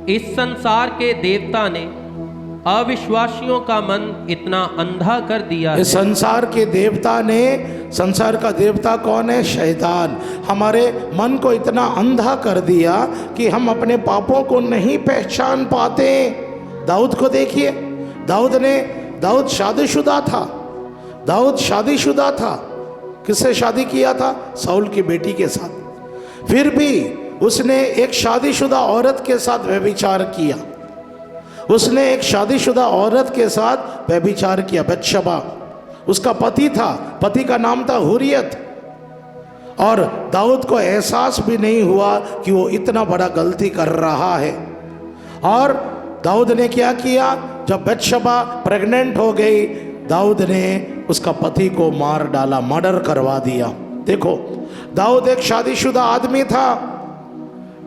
इस संसार के देवता ने अविश्वासियों का मन इतना अंधा कर दिया। इस संसार के देवता ने, संसार का देवता कौन है? शैतान। हमारे मन को इतना अंधा कर दिया कि हम अपने पापों को नहीं पहचान पाते। दाऊद को देखिए, दाऊद शादीशुदा था। दाऊद शादीशुदा था। किससे शादी किया था? साउल की बेटी के साथ। फिर भी उसने एक शादीशुदा औरत के साथ व्यभिचार किया। उसने एक शादीशुदा औरत के साथ व्यभिचार किया, बत्शबा। उसका पति था, पति का नाम था हुरियत। और दाऊद को एहसास भी नहीं हुआ कि वो इतना बड़ा गलती कर रहा है। और दाऊद ने क्या किया? जब बत्शबा प्रेग्नेंट हो गई, दाऊद ने उसका पति को मार डाला, मर्डर करवा दिया। देखो, दाऊद एक शादीशुदा आदमी था।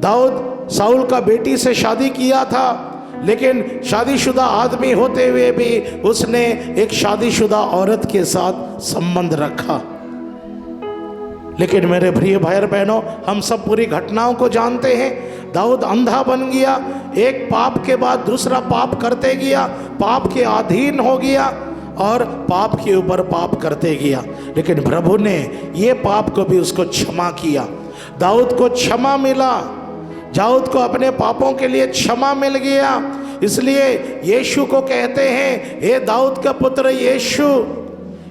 दाऊद साउल का बेटी से शादी किया था, लेकिन शादीशुदा आदमी होते हुए भी उसने एक शादीशुदा औरत के साथ संबंध रखा। लेकिन मेरे प्रिय भाई और बहनों, हम सब पूरी घटनाओं को जानते हैं। दाऊद अंधा बन गया, एक पाप के बाद दूसरा पाप करते गया, पाप के अधीन हो गया और पाप के ऊपर पाप करते गया। लेकिन प्रभु ने ये पाप को भी उसको क्षमा किया। दाऊद को क्षमा मिला, दाऊद को अपने पापों के लिए क्षमा मिल गया। इसलिए यीशु को कहते हैं, हे दाऊद का पुत्र यीशु।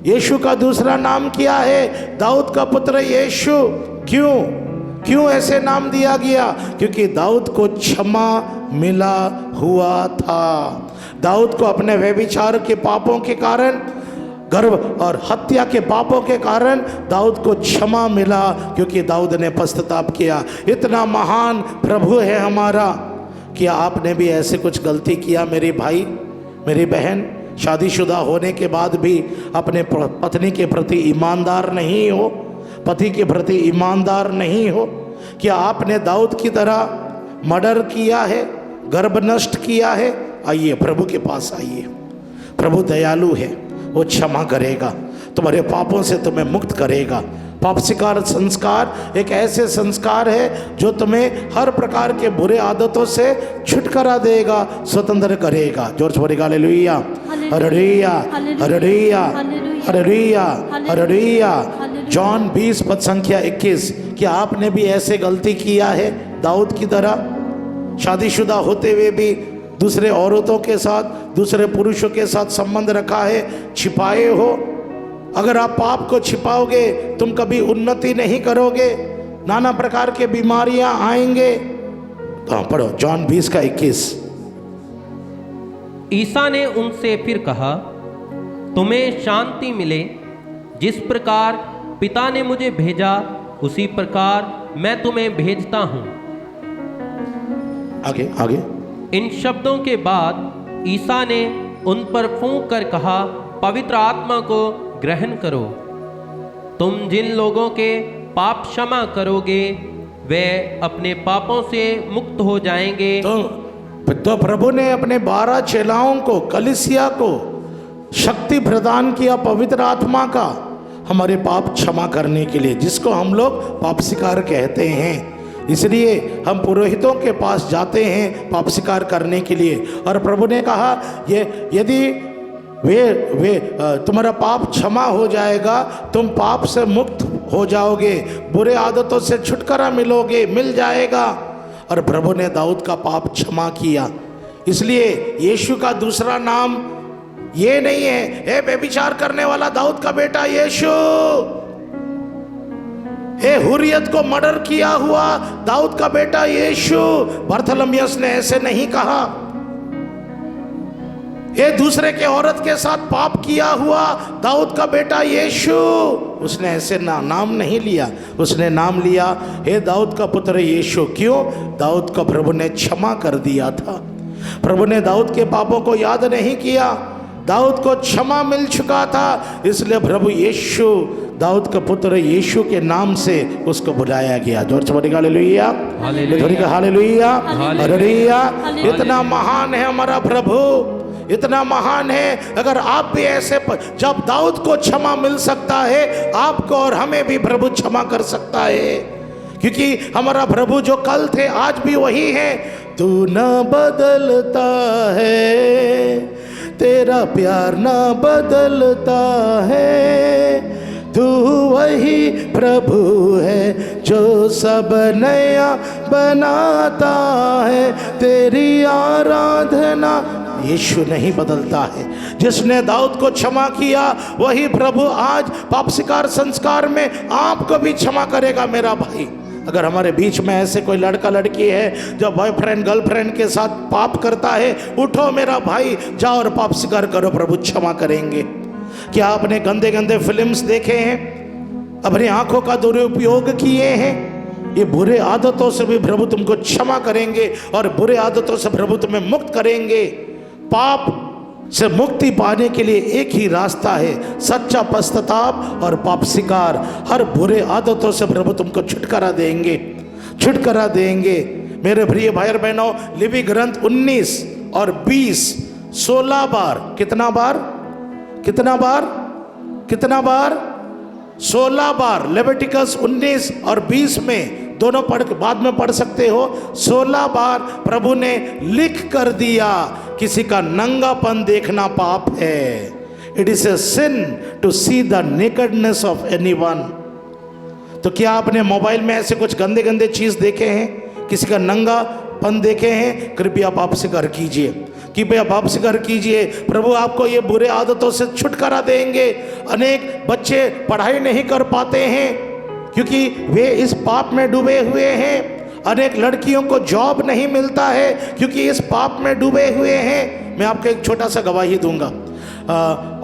यीशु का दूसरा नाम क्या है? दाऊद का पुत्र यीशु। क्यों ऐसे नाम दिया गया? क्योंकि दाऊद को क्षमा मिला हुआ था। दाऊद को अपने व्यभिचार के पापों के कारण, गर्भ और हत्या के पापों के कारण दाऊद को क्षमा मिला, क्योंकि दाऊद ने पश्चाताप किया। इतना महान प्रभु है हमारा। क्या आपने भी ऐसे कुछ गलती किया मेरे भाई मेरी बहन? शादीशुदा होने के बाद भी अपने पत्नी के प्रति ईमानदार नहीं हो, पति के प्रति ईमानदार नहीं हो? क्या आपने दाऊद की तरह मर्डर किया है, गर्भ नष्ट किया है? आइए प्रभु के पास आइए। प्रभु दयालु है, वो क्षमा करेगा, तुम्हारे पापों से तुम्हें मुक्त करेगा। पाप स्वीकार संस्कार एक ऐसे संस्कार है जो तुम्हें हर प्रकार के बुरे आदतों से छुटकारा देगा, स्वतंत्र करेगा। जोर से बोलिए hallelujah, hallelujah, hallelujah, hallelujah, hallelujah. John 20 पद संख्या 21। क्या आपने भी ऐसे गलती किया है दाऊद की तरह? शादीशुदा होते हुए भी दूसरे औरतों के साथ, दूसरे पुरुषों के साथ संबंध रखा है, छिपाए हो? अगर आप पाप को छिपाओगे तुम कभी उन्नति नहीं करोगे, नाना प्रकार के बीमारियां आएंगे। तो पढ़ो जॉन 20 का 21। ईसा ने उनसे फिर कहा, तुम्हें शांति मिले। जिस प्रकार पिता ने मुझे भेजा उसी प्रकार मैं तुम्हें भेजता हूँ। आगे आगे। इन शब्दों के बाद ईसा ने उन पर फूंक कर कहा, पवित्र आत्मा को ग्रहण करो। तुम जिन लोगों के पाप क्षमा करोगे वे अपने पापों से मुक्त हो जाएंगे। तो प्रभु ने अपने 12 चेलाओं को, कलीसिया को शक्ति प्रदान किया पवित्र आत्मा का, हमारे पाप क्षमा करने के लिए, जिसको हम लोग पाप स्वीकार कहते हैं। इसलिए हम पुरोहितों के पास जाते हैं पाप स्वीकार करने के लिए। और प्रभु ने कहा ये यदि वे तुम्हारा पाप क्षमा हो जाएगा, तुम पाप से मुक्त हो जाओगे, बुरे आदतों से छुटकारा मिल जाएगा। और प्रभु ने दाऊद का पाप क्षमा किया। इसलिए यीशु का दूसरा नाम ये नहीं है, हे व्यभिचार करने वाला दाऊद का बेटा यीशु, हे हुर्रियत को मर्डर किया हुआ दाऊद का बेटा यीशु। बर्थलमियस ने ऐसे नहीं कहा। ये दूसरे के औरत के साथ पाप किया हुआ दाऊद का बेटा यीशु, उसने ऐसे नाम नहीं लिया। उसने नाम लिया हे दाऊद का पुत्र यीशु। क्यों? दाऊद को प्रभु ने क्षमा कर दिया था। प्रभु ने दाऊद के पापों को याद नहीं किया, दाऊद को क्षमा मिल चुका था। इसलिए प्रभु यीशु, दाऊद का पुत्र यीशु के नाम से उसको बुलाया गया। जोर से बोलिए हालेलुया, हालेलुया, हालेलुया। इतना महान है हमारा प्रभु, इतना महान है। अगर आप भी ऐसे जब दाऊद को क्षमा मिल सकता है, आपको और हमें भी प्रभु क्षमा कर सकता है, क्योंकि हमारा प्रभु जो कल थे आज भी वही है। तू न बदलता है, तेरा प्यार न बदलता है, तू वही प्रभु है जो सब नया बनाता है, तेरी आराधना। यीशु नहीं बदलता है। जिसने दाऊद को क्षमा किया वही प्रभु आज पाप स्वीकार संस्कार में आपको भी क्षमा करेगा मेरा भाई। अगर हमारे बीच में ऐसे कोई लड़का लड़की है जो बॉयफ्रेंड गर्लफ्रेंड के साथ पाप करता है, उठो मेरा भाई, जाओ और पाप स्वीकार करो, प्रभु क्षमा करेंगे। क्या आपने गंदे गंदे फिल्म्स देखे हैं, अपनी आंखों का दुरुपयोग किए हैं? ये बुरे आदतों से भी प्रभु तुमको क्षमा करेंगे और बुरे आदतों से प्रभु तुम्हें मुक्त करेंगे। पाप से मुक्ति पाने के लिए एक ही रास्ता है, सच्चा पश्चाताप और पाप स्वीकार। हर बुरे आदतों से प्रभु तुमको छुटकारा देंगे, छुटकारा देंगे। मेरे प्रिय भाई और बहनों, लिवी ग्रंथ 19 और 20 16 बार, कितना बार 16 बार लेविटिकस 19 और 20 में, दोनों बाद में पढ़ सकते हो। 16 बार प्रभु ने लिख कर दिया किसी का नंगापन देखना पाप है। It is a sin to see the nakedness of anyone. तो क्या आपने मोबाइल में ऐसे कुछ गंदे गंदे चीज देखे हैं, किसी का नंगापन देखे हैं? कृपया पाप स्वीकार कीजिए, कृपया पाप स्वीकार कीजिए। प्रभु आपको ये बुरे आदतों से छुटकारा देंगे। अनेक बच्चे पढ़ाई नहीं कर पाते हैं क्योंकि वे इस पाप में डूबे हुए हैं। अनेक लड़कियों को जॉब नहीं मिलता है क्योंकि इस पाप में डूबे हुए हैं। मैं आपको एक छोटा सा गवाही दूंगा।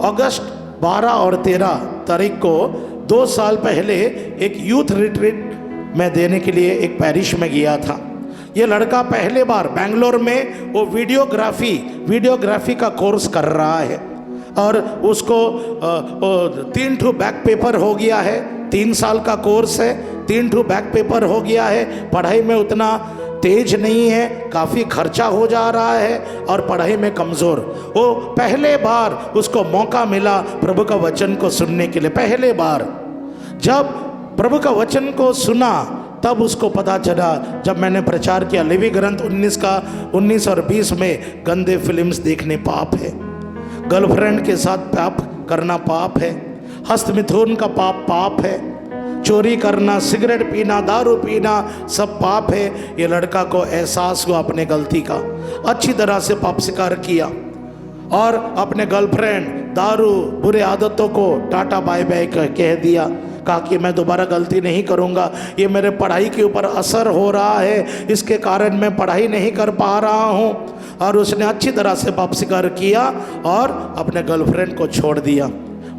अगस्त 12 और 13 तारीख को 2 साल पहले एक यूथ रिट्रीट मैं देने के लिए एक पैरिश में गया था। ये लड़का पहले बार बेंगलोर में वो वीडियोग्राफी का कोर्स कर रहा है और उसको 3 ठो बैक पेपर हो गया है। 3 साल का कोर्स है, 3 ठो बैक पेपर हो गया है। पढ़ाई में उतना तेज नहीं है, काफ़ी खर्चा हो जा रहा है और पढ़ाई में कमज़ोर। वो पहले बार उसको मौका मिला प्रभु का वचन को सुनने के लिए। पहले बार जब प्रभु का वचन को सुना तब उसको पता चला, जब मैंने प्रचार किया लेवी ग्रंथ 19 और 20 में गंदे फिल्म्स देखने पाप है, गर्लफ्रेंड के साथ पाप करना पाप है, हस्तमिथुन का पाप है, चोरी करना, सिगरेट पीना, दारू पीना सब पाप है। ये लड़का को एहसास हुआ अपने गलती का, अच्छी तरह से पाप स्वीकार किया और अपने गर्लफ्रेंड, दारू, बुरे आदतों को टाटा बाय बाय कह दिया। कहा कि मैं दोबारा गलती नहीं करूँगा, ये मेरे पढ़ाई के ऊपर असर हो रहा है, इसके कारण मैं पढ़ाई नहीं कर पा रहा हूँ। और उसने अच्छी तरह से पाप स्वीकार किया और अपने गर्लफ्रेंड को छोड़ दिया,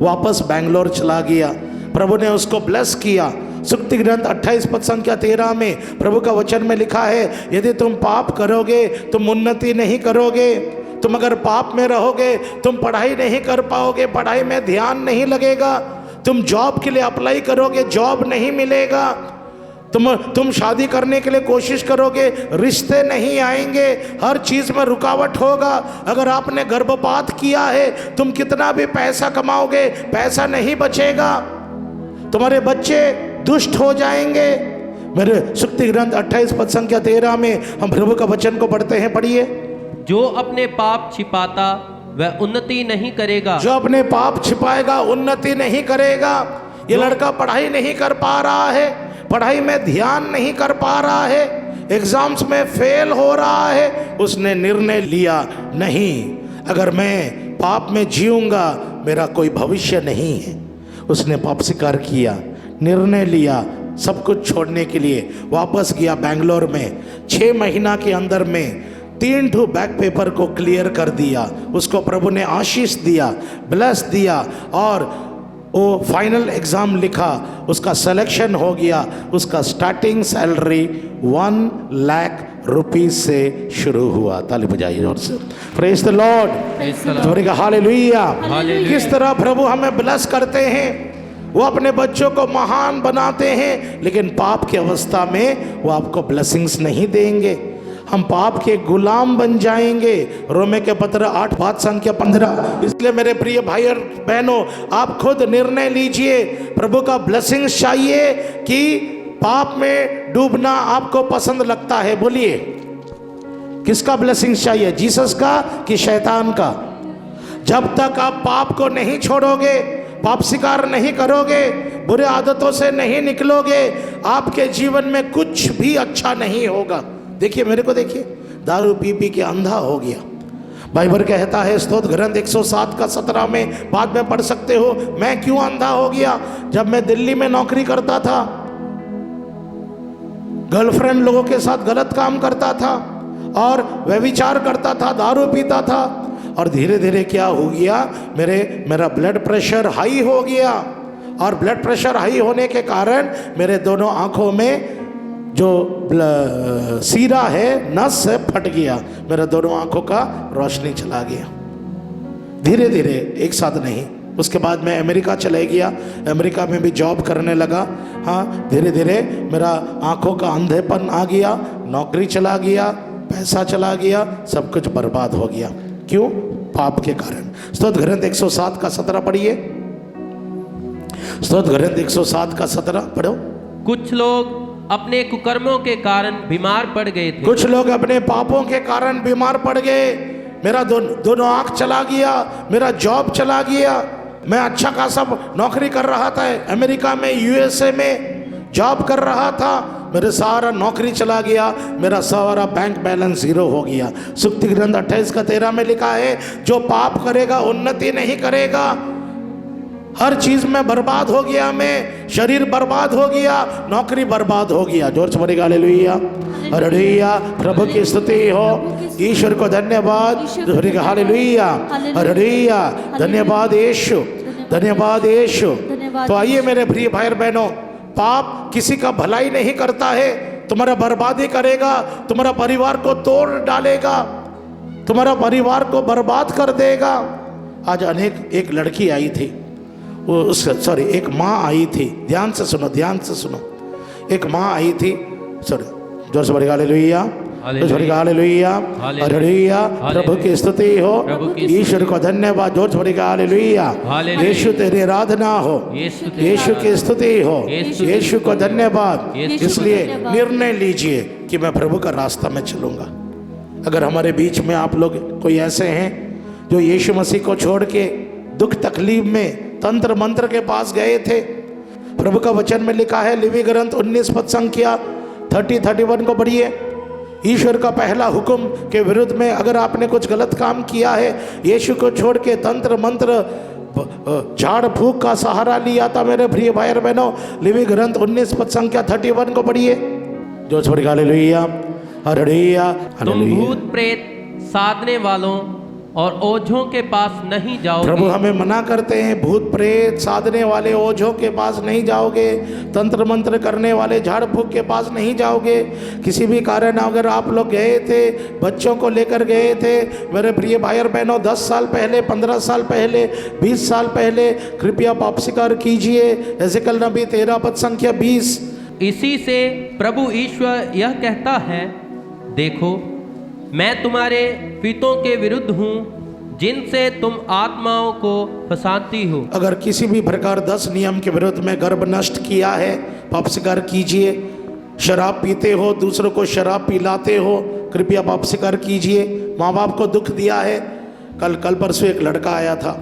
वापस बेंगलोर चला गया। प्रभु ने उसको ब्लेस किया। सुक्ति ग्रंथ 28 पद संख्या 13 में प्रभु का वचन में लिखा है, यदि तुम पाप करोगे तुम उन्नति नहीं करोगे। तुम अगर पाप में रहोगे तुम पढ़ाई नहीं कर पाओगे, पढ़ाई में ध्यान नहीं लगेगा। तुम जॉब के लिए अप्लाई करोगे, जॉब नहीं मिलेगा। तुम शादी करने के लिए कोशिश करोगे, रिश्ते नहीं आएंगे, हर चीज़ में रुकावट होगा। अगर आपने गर्भपात किया है तुम कितना भी पैसा कमाओगे, पैसा नहीं बचेगा, तुम्हारे बच्चे दुष्ट हो जाएंगे। मेरे सुक्ति ग्रंथ 28 पद संख्या 13 में हम प्रभु का वचन को पढ़ते हैं, पढ़िए। जो अपने पाप छिपाता वह उन्नति नहीं करेगा। जो अपने पाप छिपाएगा उन्नति नहीं करेगा। ये लड़का पढ़ाई नहीं कर पा रहा है, पढ़ाई में ध्यान नहीं कर पा रहा है, एग्जाम्स में फेल हो रहा है। उसने निर्णय लिया, नहीं, अगर मैं पाप में जीऊंगा मेरा कोई भविष्य नहीं है। उसने पाप स्वीकार किया, निर्णय लिया सब कुछ छोड़ने के लिए, वापस गया बेंगलोर में। 6 महीना के अंदर में 3 ठो बैक पेपर को क्लियर कर दिया। उसको प्रभु ने आशीष दिया, ब्लेस दिया और वो फाइनल एग्ज़ाम लिखा, उसका सिलेक्शन हो गया। उसका स्टार्टिंग सैलरी 1 लाख रुपीस से शुरू हुआ। ताली बजाइए जोर से, प्रेज द लॉर्ड, हालेलुया। किस तरह प्रभु हमें ब्लेस करते हैं, वो अपने बच्चों को महान बनाते हैं, लेकिन पाप की अवस्था में वो आपको ब्लेसिंग्स नहीं देंगे। हम पाप के गुलाम बन जाएंगे। रोमे के पत्र 8 पद संख्या 15। इसलिए मेरे प्रिय भाई और बहनों, आप खुद निर्णय लीजिए। प्रभु का ब्लेसिंग्स चाहिए कि पाप में डूबना आपको पसंद लगता है? बोलिए, किसका ब्लेसिंग्स चाहिए, जीसस का कि शैतान का? जब तक आप पाप को नहीं छोड़ोगे, पाप स्वीकार नहीं करोगे, बुरे आदतों से नहीं निकलोगे, आपके जीवन में कुछ भी अच्छा नहीं होगा। देखिए, मेरे को देखिए, दारू पी पी के अंधा हो गया। बाइबल कहता है, स्तोत्र ग्रंथ 107 का 17 में, बाद में पढ़ सकते हो, मैं क्यों अंधा हो गया। जब मैं दिल्ली में नौकरी करता था, गर्लफ्रेंड लोगों के साथ गलत काम करता था और व्यभिचार करता था, दारू पीता था, और धीरे धीरे क्या हो गया, मेरा ब्लड प्रेशर हाई हो गया। और ब्लड प्रेशर हाई होने के कारण मेरे दोनों आंखों में जो सीरा है, नस है, फट गया। मेरा दोनों आंखों का रोशनी चला गया, धीरे धीरे, एक साथ नहीं। उसके बाद मैं अमेरिका चले गया, अमेरिका में भी जॉब करने लगा। हाँ, धीरे धीरे मेरा आंखों का अंधेपन आ गया, नौकरी चला गया, पैसा चला गया, सब कुछ बर्बाद हो गया। क्यों? पाप के कारण। स्तोत्र ग्रंथ 107 का 17 पढ़िए। स्तोत्र ग्रंथ 107 का 17 पढ़ो। कुछ लोग अपने कुकर्मों के कारण बीमार पड़ गए थे। कुछ लोग अपने पापों के कारण बीमार पड़ गए। मेरा दोनों आंख चला गया, मेरा जॉब चला गया। मैं अच्छा खासा नौकरी कर रहा था, अमेरिका में, यूएसए में जॉब कर रहा था, मेरे सारा नौकरी चला गया, मेरा सारा बैंक बैलेंस 0 हो गया। सुक्ति ग्रंथ 28 का 13 में लिखा है, जो पाप करेगा उन्नति नहीं करेगा। हर चीज में बर्बाद हो गया, मैं शरीर बर्बाद हो गया, नौकरी बर्बाद हो गया। जोर से बोलेगा हालेलुया, हालेलुया। प्रभु की स्तुति हो, ईश्वर को धन्यवाद, बोलेगा हालेलुया, हालेलुया। धन्यवाद यीशु, धन्यवाद यीशु। तो आइए मेरे प्रिय भाई और बहनों, पाप किसी का भलाई नहीं करता है, तुम्हारा बर्बादी करेगा, तुम्हारा परिवार को तोड़ डालेगा, तुम्हारा परिवार को बर्बाद कर देगा। आज एक लड़की आई थी, एक माँ आई थी, ध्यान से सुनो, ध्यान से सुनो। एक माँ आई थी, जोर से बोलेगा हालेलुया, हालेलुया, हालेलुया। प्रभु की स्तुति हो, ईश्वर को धन्यवाद, जोर से बोलेगा हालेलुया। यीशु तेरी आराधना हो, यीशु की स्तुति हो, यीशु को धन्यवाद। इसलिए निर्णय लीजिए कि मैं प्रभु का रास्ता में चलूंगा। अगर हमारे बीच में आप लोग कोई ऐसे हैं जो यीशु मसीह को छोड़ के दुख तकलीफ में तंत्र मंत्र के पास गए थे, प्रभु का वचन में लिखा है, लेवी ग्रंथ 19 पद संख्या 30-31 को पढ़िए। ईश्वर का पहला हुक्म के विरुद्ध में अगर आपने कुछ गलत काम किया है, यीशु को छोड़ के तंत्र मंत्र झाड़ फूक का सहारा लिया था, मेरे प्रिय भाई और बहनों, लेवी ग्रंथ 19 पद संख्या 31 को पढ़िए। जो छोड़ हालेलुया, हालेलुया। तुम भूत प्रेत साधने वालों और ओझों के पास नहीं जाओगे। प्रभु हमें मना करते हैं, भूत प्रेत साधने वाले ओझों के पास नहीं जाओगे, तंत्र मंत्र करने वाले झाड़ फूक के पास नहीं जाओगे। किसी भी कारण अगर आप लोग गए थे, बच्चों को लेकर गए थे, मेरे प्रिय भाई और बहनों, 10 साल पहले, 15 साल पहले, 20 साल पहले, कृपया पाप स्वीकार कीजिए। एजेकल नबी 13 पद संख्या 20। इसी से प्रभु ईश्वर यह कहता है, देखो मैं तुम्हारे पितों के विरुद्ध हूँ, जिनसे तुम आत्माओं को फंसाती हो। अगर किसी भी प्रकार 10 नियम के विरुद्ध में गर्भ नष्ट किया है, पाप स्वीकार कीजिए। शराब पीते हो, दूसरों को शराब पिलाते हो, कृपया पाप स्वीकार कीजिए। माँ बाप को दुख दिया है। कल परसों एक लड़का आया था,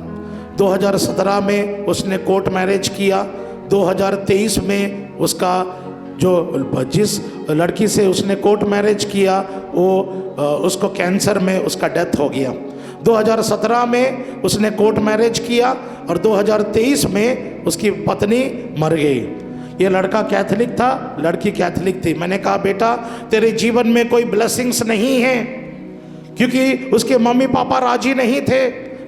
2017 में उसने कोर्ट मैरिज किया, 2023 में उसका जिस लड़की से उसने कोर्ट मैरिज किया उसको कैंसर में उसका डेथ हो गया। 2017 में उसने कोर्ट मैरिज किया और 2023 में उसकी पत्नी मर गई। ये लड़का कैथोलिक था, लड़की कैथोलिक थी। मैंने कहा बेटा तेरे जीवन में कोई ब्लेसिंग्स नहीं है, क्योंकि उसके मम्मी पापा राजी नहीं थे,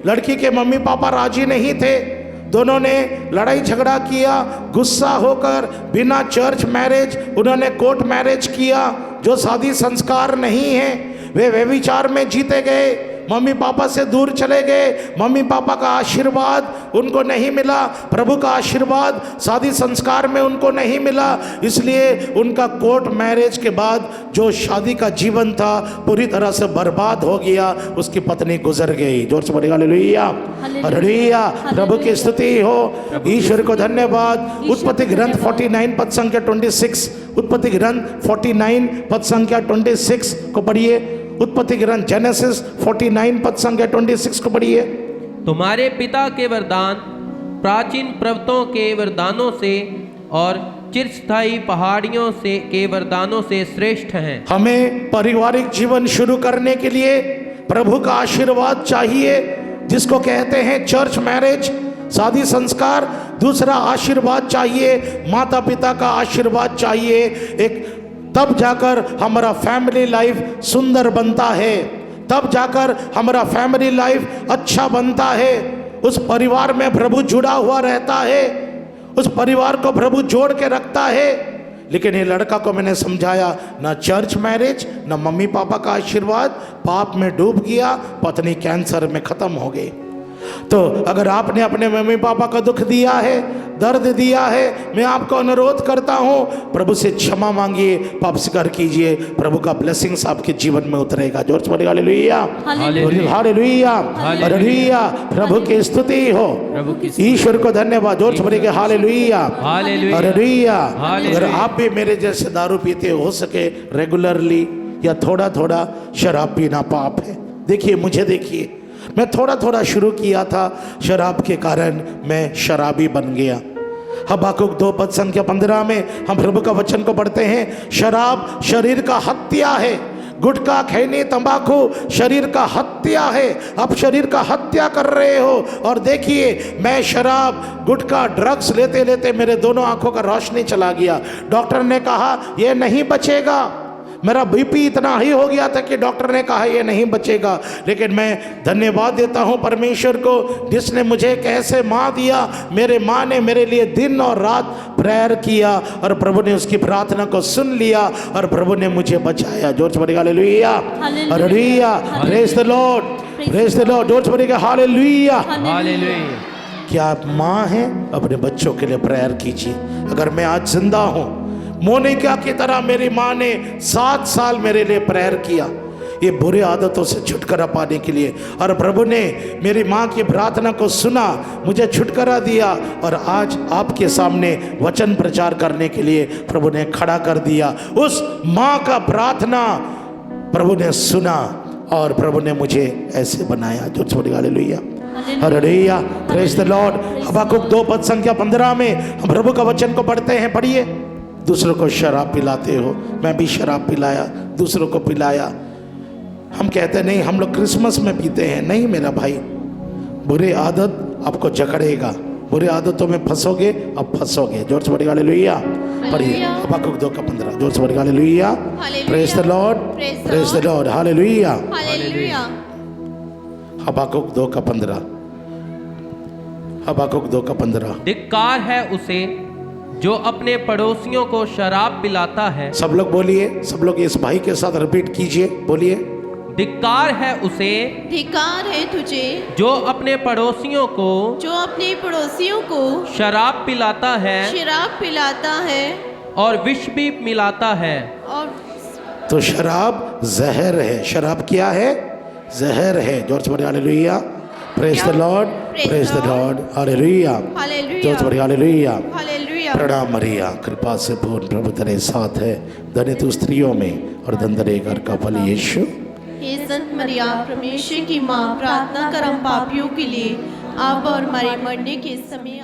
लड़की के मम्मी पापा राजी नहीं थे। दोनों ने लड़ाई झगड़ा किया, गुस्सा होकर बिना चर्च मैरिज उन्होंने कोर्ट मैरिज किया, जो शादी संस्कार नहीं है। वे व्यभिचार में जीते गए, मम्मी पापा से दूर चले गए, मम्मी पापा का आशीर्वाद उनको नहीं मिला, प्रभु का आशीर्वाद शादी संस्कार में उनको नहीं मिला। इसलिए उनका कोर्ट मैरिज के बाद जो शादी का जीवन था पूरी तरह से बर्बाद हो गया, उसकी पत्नी गुजर गई। जोर से बोलेगा हालेलुया, हालेलुया। प्रभु की स्तुति हो, ईश्वर को धन्यवाद। उत्पत्ति ग्रंथ 49 पद संख्या 26, उत्पत्ति ग्रंथ 49 पद संख्या 26 को पढ़िए। उत्पत्ति ग्रंथ जेनेसिस 49 पद संख्या 26 को पढ़िए। तुम्हारे पिता के वरदान प्राचीन पर्वतों के वरदानों से और चिरस्थायी पहाड़ियों से के वरदानों से श्रेष्ठ हैं। हमें पारिवारिक जीवन शुरू करने के लिए प्रभु का आशीर्वाद चाहिए, जिसको कहते हैं चर्च मैरिज, शादी संस्कार। दूसरा आशीर्वाद चाहिए, माता पिता का आशीर्वाद चाहिए। तब जाकर हमारा फैमिली लाइफ सुंदर बनता है, तब जाकर हमारा फैमिली लाइफ अच्छा बनता है। उस परिवार में प्रभु जुड़ा हुआ रहता है, उस परिवार को प्रभु जोड़ के रखता है। लेकिन ये लड़का को मैंने समझाया, ना चर्च मैरिज, ना मम्मी पापा का आशीर्वाद, पाप में डूब गया, पत्नी कैंसर में खत्म हो गई। तो अगर आपने अपने मम्मी पापा का दुख दिया है, दर्द दिया है, मैं आपको अनुरोध करता हूं, प्रभु से क्षमा मांगिए, पाप स्वीकार कीजिए, प्रभु का ब्लेसिंग्स आपके जीवन में उतरेगा। जोर से बोलिए हालेलुया, हालेलुया, हालेलुया। प्रभु की स्तुति हो, ईश्वर को धन्यवाद। जोर से बोलिए हालेलुया, हालेलुया। अगर आप भी मेरे जैसे दारू पीते हो सके रेगुलरली या थोड़ा थोड़ा शराब पीना पाप है। देखिए मुझे, देखिए मैं थोड़ा थोड़ा शुरू किया था, शराब के कारण मैं शराबी बन गया। हबाकुक 2 पद संख्या 15 में हम प्रभु का वचन को पढ़ते हैं, शराब शरीर का हत्या है, गुटखा खैनी तंबाकू शरीर का हत्या है, आप शरीर का हत्या कर रहे हो। और देखिए मैं शराब गुटखा ड्रग्स लेते लेते मेरे दोनों आंखों का रोशनी चला गया। डॉक्टर ने कहा ये नहीं बचेगा, मेरा बीपी इतना हाई हो गया था कि डॉक्टर ने कहा ये नहीं बचेगा। लेकिन मैं धन्यवाद देता हूँ परमेश्वर को जिसने मुझे एक ऐसे माँ दिया। मेरे माँ ने मेरे लिए दिन और रात प्रेयर किया और प्रभु ने उसकी प्रार्थना को सुन लिया और प्रभु ने मुझे बचाया। जोर से बोलिए hallelujah, hallelujah, praise the Lord, praise the Lord. जोर से बोलिए हालेलुया, हालेलुया। क्या आप माँ हैं? अपने बच्चों के लिए प्रेयर कीजिए। अगर मैं आज जिंदा हूँ, मोनिका की तरह मेरी माँ ने 7 साल मेरे लिए प्रेयर किया ये बुरे आदतों से छुटकारा पाने के लिए, और प्रभु ने मेरी माँ की प्रार्थना को सुना, मुझे छुटकारा दिया और आज आपके सामने वचन प्रचार करने के लिए प्रभु ने खड़ा कर दिया। उस माँ का प्रार्थना प्रभु ने सुना और प्रभु ने मुझे ऐसे बनाया। जो छोड़ी hallelujah, hallelujah, praise the Lord. Habakkuk 2 पद संख्या 15 में हम प्रभु का वचन को पढ़ते हैं। पढ़िए। दूसरों को शराब पिलाते हो, मैं भी शराब पिलाया, दूसरों को पिलाया। हम कहते नहीं हम लोग क्रिसमस में पीते हैं, नहीं मेरा भाई, बुरी आदत आपको जकड़ेगा, बुरी आदतों में फंसोगे, अब फंसोगे। जोर से पढ़िए हालेलुया, पढ़िए हबक्कुक 2 का 15। जोर से पढ़िए hallelujah, praise the Lord, praise the Lord, hallelujah, Habakkuk 2 का 15, हबक्कुक 2 का 15। धिक्कार है उसे जो अपने पड़ोसियों को शराब पिलाता है। सब लोग बोलिए, सब लोग इस भाई के साथ रिपीट कीजिए, बोलिए। धिक्कार है उसे, धिक्कार है तुझे जो अपने पड़ोसियों को, जो अपने पड़ोसियों को शराब पिलाता है शराब पिलाता है और विष भी मिलाता है। और तो शराब जहर है। शराब क्या है? जहर है। जोर से बोलिए hallelujah, praise the Lord, praise the Lord, hallelujah, जोर से बोलिए हालेलुया, हालेलुया। प्रणाम मरिया, कृपा से पूर्ण प्रभु तेरे साथ है, धन्य तू स्त्रियों में और धन तेरे घर का फल यीशु। हे संत मरिया परमेश्वर की माँ, प्रार्थना कर हम पापियों के लिए अब और हमारे मरने के समय